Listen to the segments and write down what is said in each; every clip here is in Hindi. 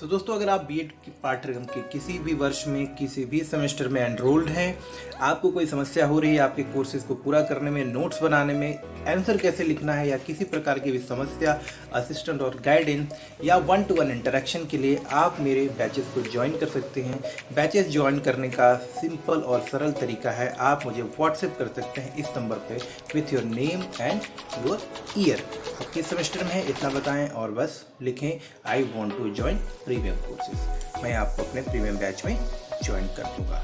तो दोस्तों, अगर आप बीएड के पाठ्यक्रम के किसी भी वर्ष में किसी भी सेमेस्टर में एनरोल्ड हैं, आपको कोई समस्या हो रही है आपके कोर्सेज को पूरा करने में, नोट्स बनाने में, आंसर कैसे लिखना है या किसी प्रकार की भी समस्या, असिस्टेंट और गाइडेंस या 1-to-1 इंटरेक्शन के लिए आप मेरे बैचेस को ज्वाइन कर सकते हैं। बैचेस ज्वाइन करने का सिंपल और सरल तरीका है, आप मुझे व्हाट्सएप कर सकते हैं इस नंबर पे with your name and your year. आप किस सेमेस्टर में है इतना बताएं और बस लिखें I want to join premium courses. मैं आपको अपने प्रीमियम बैच में ज्वाइन कर दूंगा।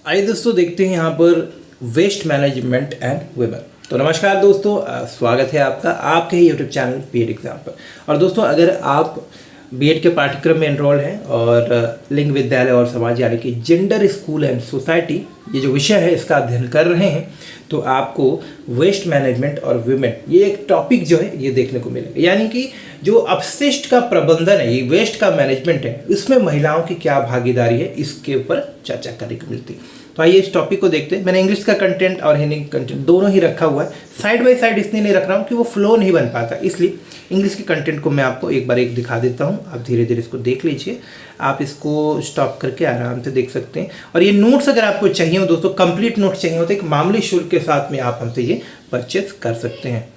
आइए दोस्तों, देखते हैं यहाँ पर वेस्ट मैनेजमेंट एंड वुमेन। तो नमस्कार दोस्तों, स्वागत है आपका आपके ही यूट्यूब चैनल बीएड एग्जाम पर। और दोस्तों, अगर आप बीएड के पाठ्यक्रम में एनरोल हैं और लिंग विद्यालय और समाज यानी कि जेंडर स्कूल एंड सोसाइटी ये जो विषय है इसका अध्ययन कर रहे हैं, तो आपको वेस्ट मैनेजमेंट और वुमेन ये एक टॉपिक जो है ये देखने को मिलेगा। यानी कि जो अपशिष्ट का प्रबंधन है, ये वेस्ट का मैनेजमेंट है, इसमें महिलाओं की क्या भागीदारी है, इसके ऊपर चर्चा करने को मिलती है। तो आइए इस टॉपिक को देखते हैं। मैंने इंग्लिश का कंटेंट और हिंदी कंटेंट दोनों ही रखा हुआ है, साइड बाय साइड इसलिए नहीं रख रहा हूँ कि वो फ्लो नहीं बन पाता, इसलिए इंग्लिश के कंटेंट को मैं आपको एक बार एक दिखा देता हूँ। आप धीरे धीरे इसको देख लीजिए, आप इसको स्टॉप करके आराम से देख सकते हैं। और ये नोट्स अगर आपको चाहिए हो दोस्तों, कंप्लीट नोट्स चाहिए हो तो एक मामूली शुल्क के साथ में आप हमसे ये परचेस कर सकते हैं।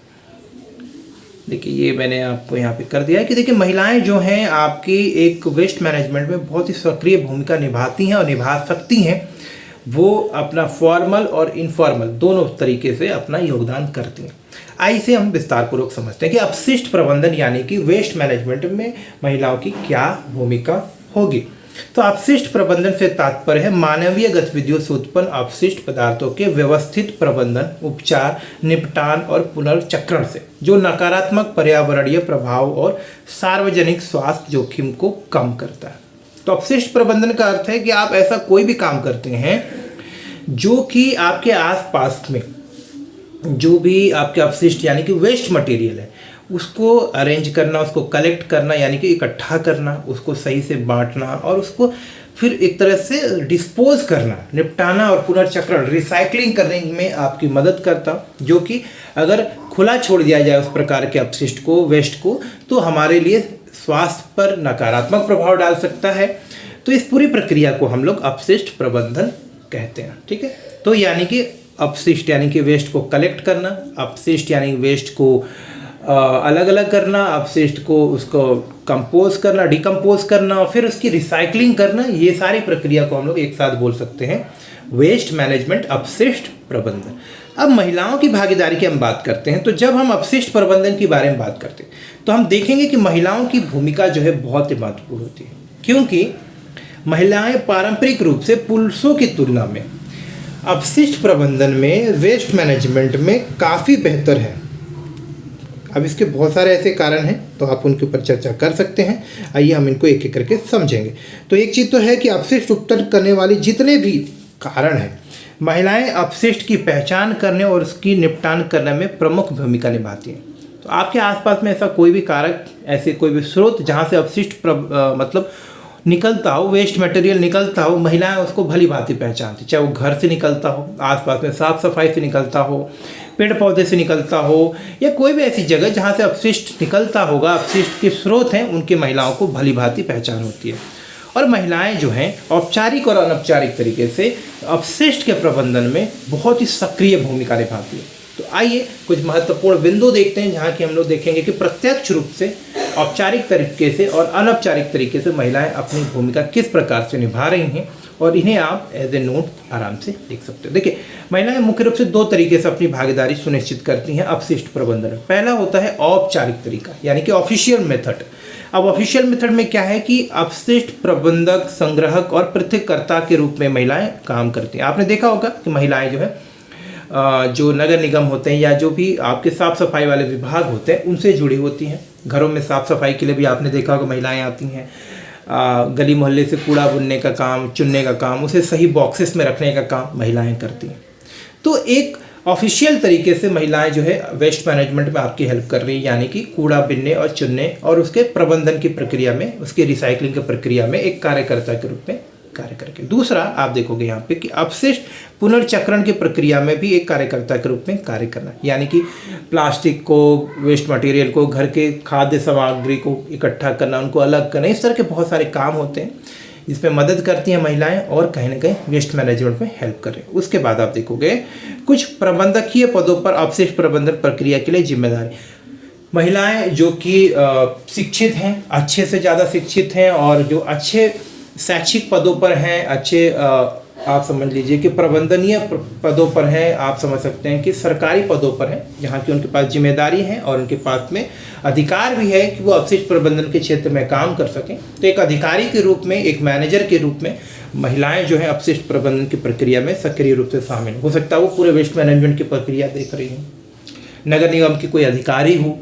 देखिए, ये मैंने आपको यहाँ पे कर दिया है कि देखिए महिलाएं जो हैं आपकी एक वेस्ट मैनेजमेंट में बहुत ही सक्रिय भूमिका निभाती हैं और निभा सकती हैं। वो अपना फॉर्मल और इनफॉर्मल दोनों तरीके से अपना योगदान करती हैं। आइए इसे हम विस्तार पूर्वक समझते हैं कि अपशिष्ट प्रबंधन यानी कि वेस्ट मैनेजमेंट में महिलाओं की क्या भूमिका होगी। तो अपशिष्ट प्रबंधन से तात्पर्य है मानवीय गतिविधियों से उत्पन्न अपशिष्ट पदार्थों के व्यवस्थित प्रबंधन, उपचार, निपटान और पुनर्चक्रण से जो नकारात्मक पर्यावरणीय प्रभाव और सार्वजनिक स्वास्थ्य जोखिम को कम करता है। तो अपशिष्ट प्रबंधन का अर्थ है कि आप ऐसा कोई भी काम करते हैं जो कि आपके आसपास में जो भी आपके अपशिष्ट यानी कि वेस्ट मटेरियल है उसको अरेंज करना, उसको कलेक्ट करना यानी कि इकट्ठा करना, उसको सही से बांटना और उसको फिर एक तरह से डिस्पोज करना, निपटाना और पुनर्चक्रण रिसाइकलिंग करने में आपकी मदद करता, जो कि अगर खुला छोड़ दिया जाए उस प्रकार के अपशिष्ट को, वेस्ट को, तो हमारे लिए स्वास्थ्य पर नकारात्मक प्रभाव डाल सकता है। तो इस पूरी प्रक्रिया को हम लोग अपशिष्ट प्रबंधन कहते हैं। ठीक है, तो यानी कि अपशिष्ट यानी कि वेस्ट को कलेक्ट करना, अपशिष्ट यानी वेस्ट को अलग अलग करना, अपशिष्ट को उसको कंपोज करना, डिकम्पोज करना और फिर उसकी रिसाइकलिंग करना, ये सारी प्रक्रिया को हम लोग एक साथ बोल सकते हैं वेस्ट मैनेजमेंट, अपशिष्ट प्रबंधन। अब महिलाओं की भागीदारी की हम बात करते हैं। तो जब हम अपशिष्ट प्रबंधन के बारे में बात करते हैं तो हम देखेंगे कि महिलाओं की भूमिका जो है बहुत ही महत्वपूर्ण होती है, क्योंकि महिलाएं पारंपरिक रूप से पुरुषों की तुलना में अपशिष्ट प्रबंधन में, वेस्ट मैनेजमेंट में काफ़ी बेहतर है। अब इसके बहुत सारे ऐसे कारण हैं तो आप उनके ऊपर चर्चा कर सकते हैं। आइए हम इनको एक एक करके समझेंगे। तो एक चीज़ तो है कि अपशिष्ट उत्पन्न करने वाले जितने भी कारण हैं, महिलाएं अपशिष्ट की पहचान करने और उसकी निपटान करने में प्रमुख भूमिका निभाती हैं। तो आपके आसपास में ऐसा कोई भी कारक, ऐसे कोई भी स्रोत जहाँ से अपशिष्ट मतलब निकलता हो, वेस्ट मटेरियल निकलता हो, महिलाएं उसको भली भांति पहचानती, चाहे वो घर से निकलता हो, आसपास में साफ सफाई से निकलता हो, पेड़ पौधे से निकलता हो, या कोई भी ऐसी जगह जहाँ से अपशिष्ट निकलता होगा, अपशिष्ट के स्रोत हैं, उनकी महिलाओं को भली भांति पहचान होती है। और महिलाएं जो हैं औपचारिक और अनौपचारिक तरीके से अपशिष्ट के प्रबंधन में बहुत ही सक्रिय भूमिका निभाती है। तो आइए कुछ महत्वपूर्ण बिंदु देखते हैं जहाँ की हम लोग देखेंगे कि प्रत्यक्ष रूप से, औपचारिक तरीके से और अनौपचारिक तरीके से महिलाएं अपनी भूमिका किस प्रकार से निभा रही हैं, और इन्हें आप एज ए नोट आराम से लिख सकते हो। देखिए, महिलाएं मुख्य रूप से दो तरीके से अपनी भागीदारी सुनिश्चित करती हैं अपशिष्ट प्रबंधन में। पहला होता है औपचारिक तरीका यानी कि ऑफिशियल मेथड। अब ऑफिशियल मेथड में क्या है कि अपशिष्ट प्रबंधक, संग्राहक और पृथककर्ता के रूप में महिलाएं काम करती हैं। आपने देखा होगा कि महिलाएं जो है जो नगर निगम होते हैं या जो भी आपके साफ सफाई वाले विभाग होते हैं उनसे जुड़ी होती हैं। घरों में साफ सफाई के लिए भी आपने देखा होगा महिलाएं आती हैं। गली मोहल्ले से कूड़ा बुनने का काम, चुनने का काम, उसे सही बॉक्सेस में रखने का काम महिलाएं करती हैं। तो एक ऑफिशियल तरीके से महिलाएं जो है वेस्ट मैनेजमेंट में आपकी हेल्प कर रही है, यानी कि कूड़ा बिनने और चुनने और उसके प्रबंधन की प्रक्रिया में, उसके रिसाइकलिंग की प्रक्रिया में एक कार्यकर्ता के रूप में कार्य करके। दूसरा आप देखोगे यहाँ पे कि अपशिष्ट पुनर्चक्रण की प्रक्रिया में भी एक कार्यकर्ता के रूप में कार्य करना, यानी कि प्लास्टिक को, वेस्ट मटेरियल को, घर के खाद्य सामग्री को इकट्ठा करना, उनको अलग करना, इस तरह के बहुत सारे काम होते हैं जिसमें मदद करती हैं महिलाएं और कहीं ना कहीं वेस्ट मैनेजमेंट में हेल्प करें। उसके बाद आप देखोगे कुछ प्रबंधकीय पदों पर अपशिष्ट प्रबंधन प्रक्रिया के लिए जिम्मेदारी। महिलाएं जो कि शिक्षित हैं, अच्छे से ज़्यादा शिक्षित हैं और जो अच्छे शैक्षिक पदों पर हैं, अच्छे आप समझ लीजिए कि प्रबंधनीय पदों पर हैं, आप समझ सकते हैं कि सरकारी पदों पर हैं, जहाँ की उनके पास जिम्मेदारी है और उनके पास में अधिकार भी है कि वो अपशिष्ट प्रबंधन के क्षेत्र में काम कर सकें। तो एक अधिकारी के रूप में, एक मैनेजर के रूप में महिलाएं जो है अपशिष्ट प्रबंधन की प्रक्रिया में सक्रिय रूप से शामिल हो सकता है वो पूरे वेस्ट मैनेजमेंट की प्रक्रिया देख रही हो, नगर निगम की कोई अधिकारी हो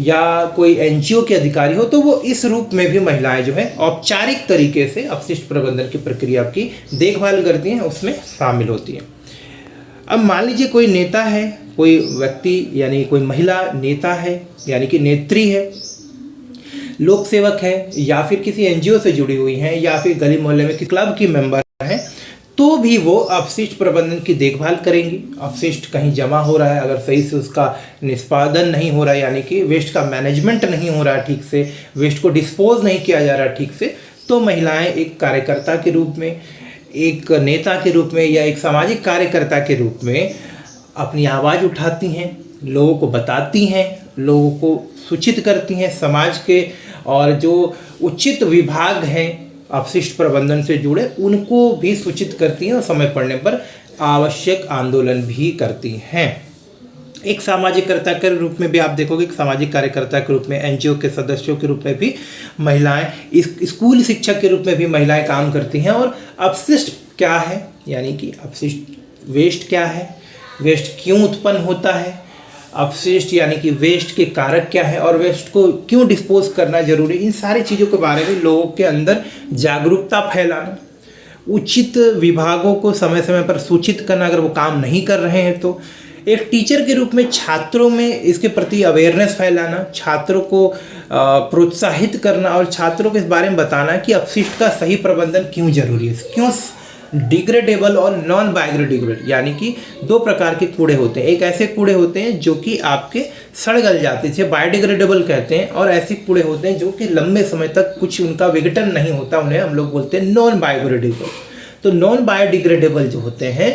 या कोई एनजीओ के अधिकारी हो, तो वो इस रूप में भी महिलाएं जो है औपचारिक तरीके से अपशिष्ट प्रबंधन की प्रक्रिया की देखभाल करती हैं, उसमें शामिल होती हैं। अब मान लीजिए कोई नेता है, कोई व्यक्ति यानी कोई महिला नेता है यानी कि नेत्री है, लोक सेवक है या फिर किसी एनजीओ से जुड़ी हुई हैं या फिर गली मोहल्ले में किसी क्लब की मेंबर है, तो भी वो अपशिष्ट प्रबंधन की देखभाल करेंगी। अपशिष्ट कहीं जमा हो रहा है, अगर सही से उसका निष्पादन नहीं हो रहा है, यानी कि वेस्ट का मैनेजमेंट नहीं हो रहा है ठीक से, वेस्ट को डिस्पोज नहीं किया जा रहा है ठीक से, तो महिलाएं एक कार्यकर्ता के रूप में, एक नेता के रूप में या एक सामाजिक कार्यकर्ता के रूप में अपनी आवाज़ उठाती हैं, लोगों को बताती हैं, लोगों को सूचित करती हैं, समाज के और जो उचित विभाग हैं अपशिष्ट प्रबंधन से जुड़े उनको भी सूचित करती हैं और समय पड़ने पर आवश्यक आंदोलन भी करती हैं। एक सामाजिक कार्यकर्ता के रूप में भी आप देखोगे, एक सामाजिक कार्यकर्ता के रूप में, एनजीओ के सदस्यों के रूप में भी महिलाएं, इस स्कूल शिक्षक के रूप में भी महिलाएं काम करती हैं। और अपशिष्ट क्या है, यानी कि अपशिष्ट वेस्ट क्या है, वेस्ट क्यों उत्पन्न होता है, अपशिष्ट यानी कि वेस्ट के कारक क्या है और वेस्ट को क्यों डिस्पोज करना जरूरी, इन सारी चीज़ों के बारे में लोगों के अंदर जागरूकता फैलाना, उचित विभागों को समय समय पर सूचित करना अगर वो काम नहीं कर रहे हैं तो, एक टीचर के रूप में छात्रों में इसके प्रति अवेयरनेस फैलाना, छात्रों को प्रोत्साहित करना और छात्रों को इस बारे में बताना कि अपशिष्ट का सही प्रबंधन क्यों जरूरी है, क्यों डिग्रेडेबल और नॉन बायोडिग्रेडेबल, यानी कि दो प्रकार के कूड़े होते हैं। एक ऐसे कूड़े होते हैं जो कि आपके सड़ गल जाते हैं, बायोडिग्रेडेबल कहते हैं, और ऐसे कूड़े होते हैं जो कि लंबे समय तक कुछ उनका विघटन नहीं होता, उन्हें हम लोग बोलते हैं नॉन बायोडिग्रेडेबल। तो नॉन बायोडिग्रेडेबल जो होते हैं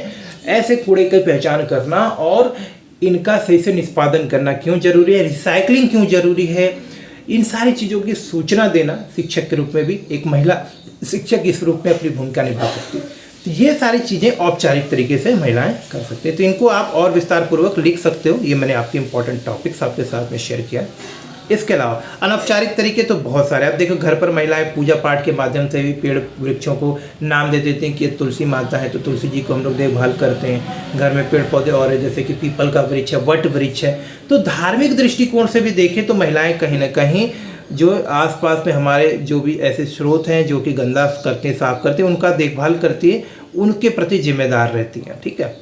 ऐसे कूड़े की पहचान करना और इनका सही से निष्पादन करना क्यों जरूरी है, रिसाइकलिंग क्यों जरूरी है, इन सारी चीज़ों की सूचना देना शिक्षक के रूप में भी एक महिला शिक्षक इस रूप में अपनी भूमिका निभा सकती है। तो ये सारी चीज़ें औपचारिक तरीके से महिलाएं कर सकते हैं। तो इनको आप और विस्तार पूर्वक लिख सकते हो, ये मैंने आपके इंपॉर्टेंट टॉपिक्स आपके साथ में शेयर किया। इसके अलावा अनौपचारिक तरीके तो बहुत सारे, आप देखो घर पर महिलाएं पूजा पाठ के माध्यम से भी पेड़ वृक्षों को नाम दे देते हैं कि ये तुलसी माता है तो तुलसी जी को हम लोग देखभाल करते हैं। घर में पेड़ पौधे और है जैसे कि पीपल का वृक्ष है, वट वृक्ष है। तो धार्मिक दृष्टिकोण से भी देखें तो महिलाएं कहीं ना कहीं जो आसपास में हमारे जो भी ऐसे स्रोत हैं जो कि गंदा करते हैं, साफ करते हैं, उनका देखभाल करती है, उनके प्रति जिम्मेदार रहती हैं। ठीक है,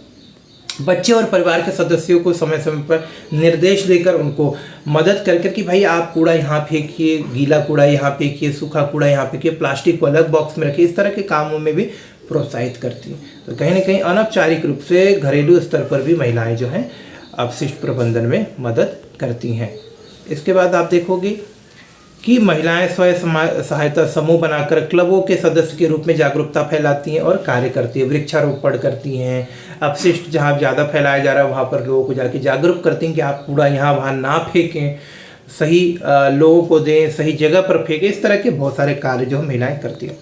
बच्चे और परिवार के सदस्यों को समय समय पर निर्देश देकर उनको मदद करके कि भाई आप कूड़ा यहाँ फेंकिए, गीला कूड़ा यहाँ फेंकिए, सूखा कूड़ा यहाँ फेंकिए, प्लास्टिक को अलग बॉक्स में रखिए, इस तरह के कामों में भी प्रोत्साहित करती हैं। तो कहीं ना कहीं अनौपचारिक रूप से घरेलू स्तर पर भी महिलाएं जो हैं अपशिष्ट प्रबंधन में मदद करती हैं। इसके बाद आप देखोगे कि महिलाएं स्वयं सहायता समूह बनाकर क्लबों के सदस्य के रूप में जागरूकता फैलाती हैं और कार्य करती है, वृक्षारोपण करती हैं, अपशिष्ट जहाँ ज़्यादा फैलाया जा रहा है वहाँ पर लोगों को जाके जागरूक करती हैं कि आप कूड़ा यहाँ वहाँ ना फेंकें, सही लोगों को दें, सही जगह पर फेंकें। इस तरह के बहुत सारे कार्य जो महिलाएं करती हैं।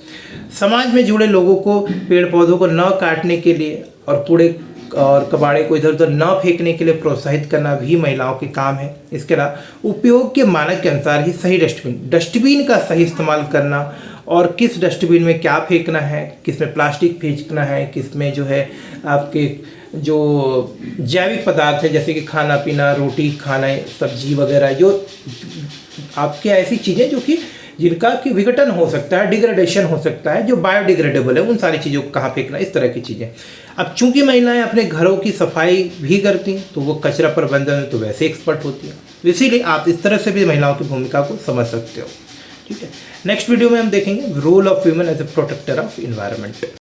समाज में जुड़े लोगों को पेड़ पौधों को न काटने के लिए और कूड़े और कबाड़े को इधर उधर न फेंकने के लिए प्रोत्साहित करना भी महिलाओं के काम है। इसके अलावा उपयोग के मानक के अनुसार ही सही डस्टबिन का सही इस्तेमाल करना और किस डस्टबिन में क्या फेंकना है, किस में प्लास्टिक फेंकना है, किस में जो है आपके जो जैविक पदार्थ है जैसे कि खाना पीना, रोटी खाना, सब्जी वगैरह, जो आपके ऐसी चीज़ें जो कि जिनका कि विघटन हो सकता है, डिग्रेडेशन हो सकता है, जो बायोडिग्रेडेबल है, उन सारी चीज़ों को कहाँ फेंकना, इस तरह की चीज़ें। अब चूंकि महिलाएं अपने घरों की सफाई भी करती हैं तो वो कचरा प्रबंधन में तो वैसे एक्सपर्ट होती हैं, इसीलिए आप इस तरह से भी महिलाओं की भूमिका को समझ सकते हो। ठीक है। नेक्स्ट वीडियो में हम देखेंगे role of women as a protector of environment.